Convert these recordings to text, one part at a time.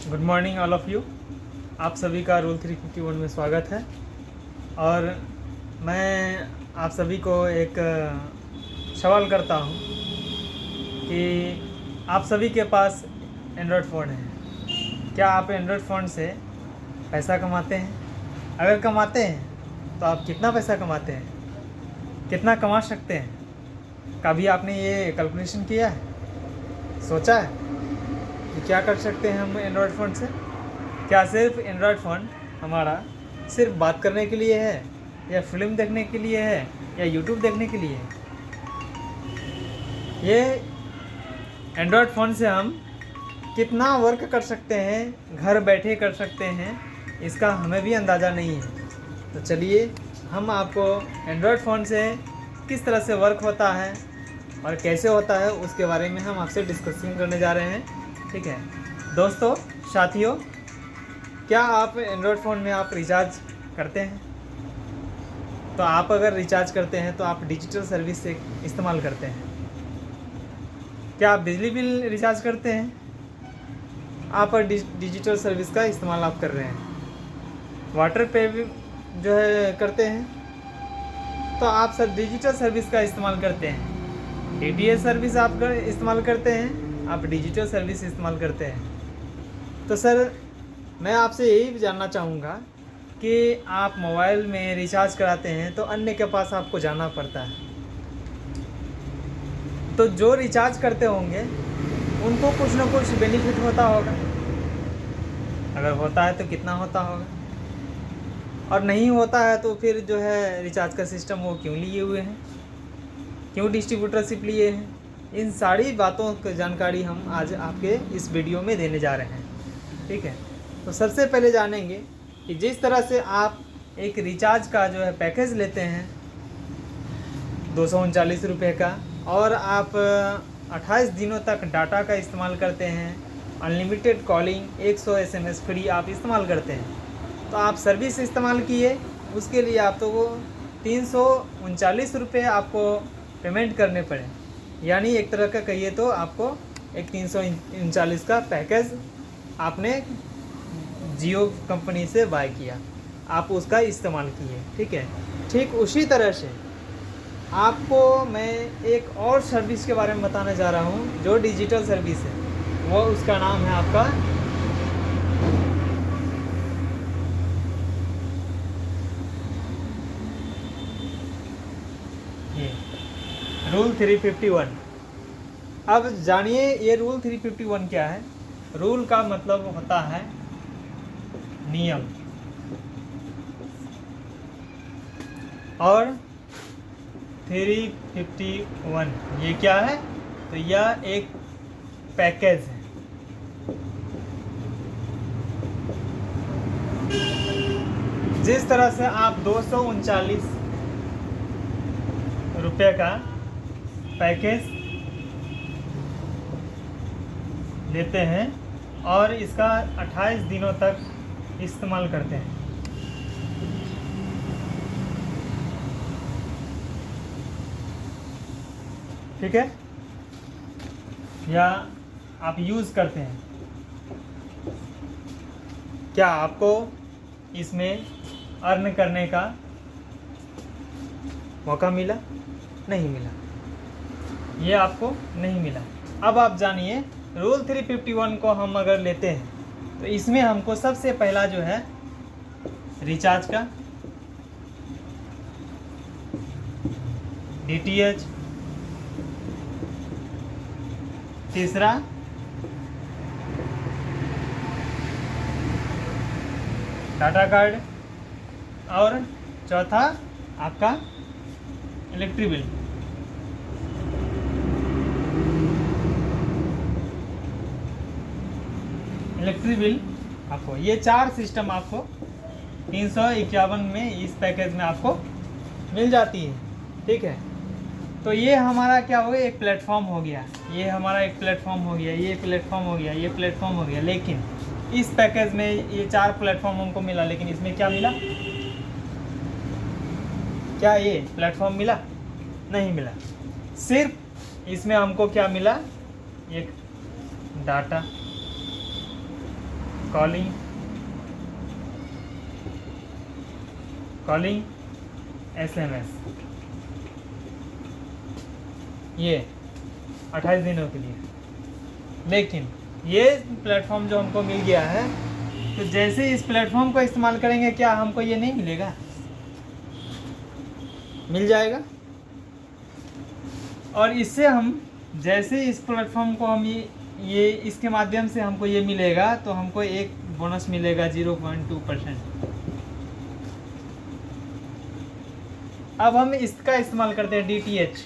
Good morning all of you. आप सभी का रूल 351 में स्वागत है। और मैं आप सभी को एक सवाल करता हूँ कि आप सभी के पास एंड्रॉयड फ़ोन है। क्या आप एंड्रॉयड फ़ोन से पैसा कमाते हैं? अगर कमाते हैं तो आप कितना पैसा कमाते हैं, कितना कमा सकते हैं? कभी आपने ये कैलकुलेशन किया है, सोचा है कि क्या कर सकते हैं हम एंड्रॉयड फ़ोन से? क्या सिर्फ एंड्रॉयड फ़ोन हमारा सिर्फ बात करने के लिए है, या फिल्म देखने के लिए है, या यूट्यूब देखने के लिए है? ये एंड्रॉयड फ़ोन से हम कितना वर्क कर सकते हैं, घर बैठे कर सकते हैं, इसका हमें भी अंदाज़ा नहीं है। तो चलिए हम आपको एंड्रॉयड फ़ोन से किस तरह से वर्क होता है और कैसे होता है उसके बारे में हम आपसे डिस्कशन करने जा रहे हैं। ठीक है दोस्तों, साथियों, क्या आप एंड्रॉयड फ़ोन में आप रिचार्ज करते हैं? तो आप अगर रिचार्ज करते हैं तो आप डिजिटल सर्विस से इस्तेमाल करते हैं। क्या आप बिजली बिल रिचार्ज करते हैं? आप डिजिटल सर्विस का इस्तेमाल आप कर रहे हैं। वाटर पे भी जो है करते हैं तो आप सब डिजिटल सर्विस का इस्तेमाल करते हैं। डीटीएच सर्विस आप इस्तेमाल करते हैं, आप डिजिटल सर्विस इस्तेमाल करते हैं। तो सर, मैं आपसे यही जानना चाहूँगा कि आप मोबाइल में रिचार्ज कराते हैं तो अन्य के पास आपको जाना पड़ता है, तो जो रिचार्ज करते होंगे उनको कुछ ना कुछ बेनिफिट होता होगा। अगर होता है तो कितना होता होगा, और नहीं होता है तो फिर जो है रिचार्ज का सिस्टम वो क्यों लिए हुए हैं, क्यों डिस्ट्रीब्यूटरशिप लिए हैं? इन सारी बातों की जानकारी हम आज आपके इस वीडियो में देने जा रहे हैं। ठीक है, तो सबसे पहले जानेंगे कि जिस तरह से आप एक रिचार्ज का जो है पैकेज लेते हैं 239 रुपये का, और आप 28 दिनों तक डाटा का इस्तेमाल करते हैं, अनलिमिटेड कॉलिंग, 100 SMS फ्री आप इस्तेमाल करते हैं, तो आप सर्विस इस्तेमाल किए, उसके लिए आप तो वो 339 रुपये आपको पेमेंट करने पड़े। यानी एक तरह का कहिए तो आपको एक 339 का पैकेज आपने जियो कंपनी से बाय किया, आप उसका इस्तेमाल किए। ठीक है, ठीक उसी तरह से आपको मैं एक और सर्विस के बारे में बताने जा रहा हूँ जो डिजिटल सर्विस है। वो उसका नाम है आपका ये रूल 351। अब जानिए ये रूल 351 क्या है। रूल का मतलब होता है नियम, और 351 ये क्या है? तो यह एक पैकेज है। जिस तरह से आप 239 रुपये का पैकेज लेते हैं और इसका 28 दिनों तक इस्तेमाल करते हैं, ठीक है, या आप यूज़ करते हैं, क्या आपको इसमें अर्न करने का मौका मिला? नहीं मिला, ये आपको नहीं मिला। अब आप जानिए रूल 351 को हम अगर लेते हैं तो इसमें हमको सबसे पहला जो है रिचार्ज का, डीटीएच, तीसरा डाटा कार्ड, और चौथा आपका इलेक्ट्रिक बिल। इलेक्ट्रिक बिल आपको, ये 4 सिस्टम आपको 351 में इस पैकेज में आपको मिल जाती है। ठीक है, तो ये हमारा क्या हो गया, एक प्लेटफॉर्म हो गया, ये हमारा एक प्लेटफॉर्म हो गया, ये प्लेटफॉर्म हो गया, ये प्लेटफॉर्म हो गया। लेकिन इस पैकेज में ये 4 प्लेटफॉर्म हमको मिला, लेकिन इसमें क्या मिला? क्या ये प्लेटफॉर्म मिला? नहीं मिला। सिर्फ इसमें हमको क्या मिला? एक डाटा, कॉलिंग SMS, ये 28 दिनों के लिए। लेकिन ये प्लेटफॉर्म जो हमको मिल गया है, तो जैसे इस प्लेटफॉर्म को इस्तेमाल करेंगे क्या हमको ये नहीं मिलेगा? मिल जाएगा। और इससे हम जैसे इस प्लेटफॉर्म को हम ये इसके माध्यम से हमको ये मिलेगा, तो हमको एक बोनस मिलेगा 0.2%। अब हम इसका इस्तेमाल करते हैं DTH,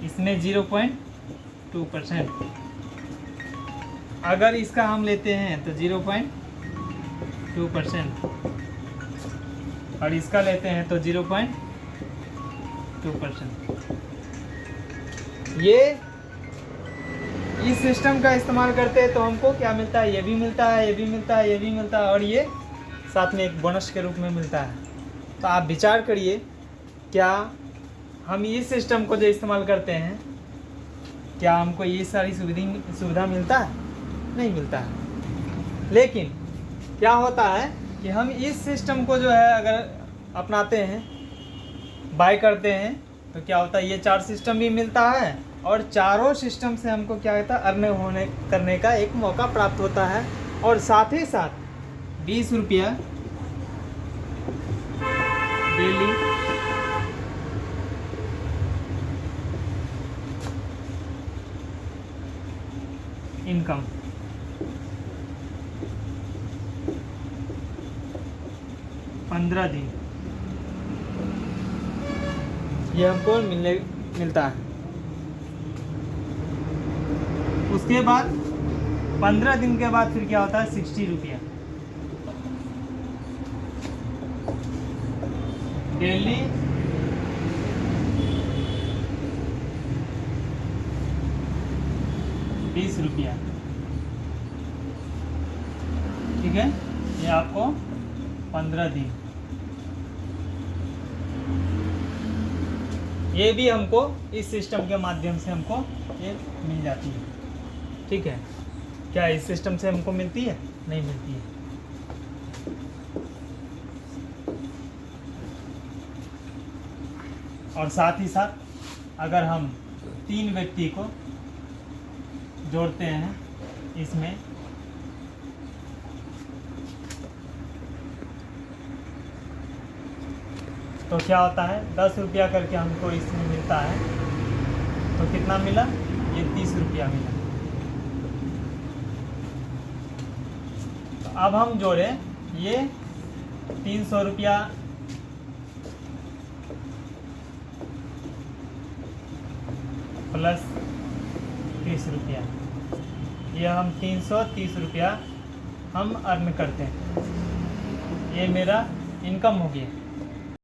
इसमें 0.2%। अगर इसका हम लेते हैं तो 0.2%, और इसका लेते हैं तो 0.2%। ये इस सिस्टम का इस्तेमाल करते हैं तो हमको क्या मिलता है? ये भी मिलता है, ये भी मिलता है, ये भी मिलता है, और ये साथ में एक बोनस के रूप में मिलता है। तो आप विचार करिए, क्या हम इस सिस्टम को जो इस्तेमाल करते हैं, क्या हमको ये सारी सुविधा मिलता है? नहीं मिलता है। लेकिन क्या होता है कि हम इस सिस्टम को जो है अगर अपनाते हैं, बाय करते हैं, तो क्या होता है, ये 4 सिस्टम भी मिलता है, और चारों सिस्टम से हमको क्या होता है, अर्न करने का एक मौका प्राप्त होता है। और साथ ही साथ 20 रुपया डेली इनकम, पंद्रह दिन ये हमको मिलता है। उसके बाद 15 दिन के बाद फिर क्या होता है, 60 रुपया डेली ₹20। ठीक है, ये आपको 15 दिन, ये भी हमको इस सिस्टम के माध्यम से हमको ये मिल जाती है। ठीक है, क्या इस सिस्टम से हमको मिलती है? नहीं मिलती है। और साथ ही साथ अगर हम 3 व्यक्ति को जोड़ते हैं इसमें, तो क्या होता है, 10 रुपया करके हमको इसमें मिलता है। तो कितना मिला? ये 30 रुपया मिला। तो अब हम जोड़े ये 300 रुपया प्लस 30 रुपया, ये हम 330 रुपया हम अर्न करते हैं। ये मेरा इनकम हो गया।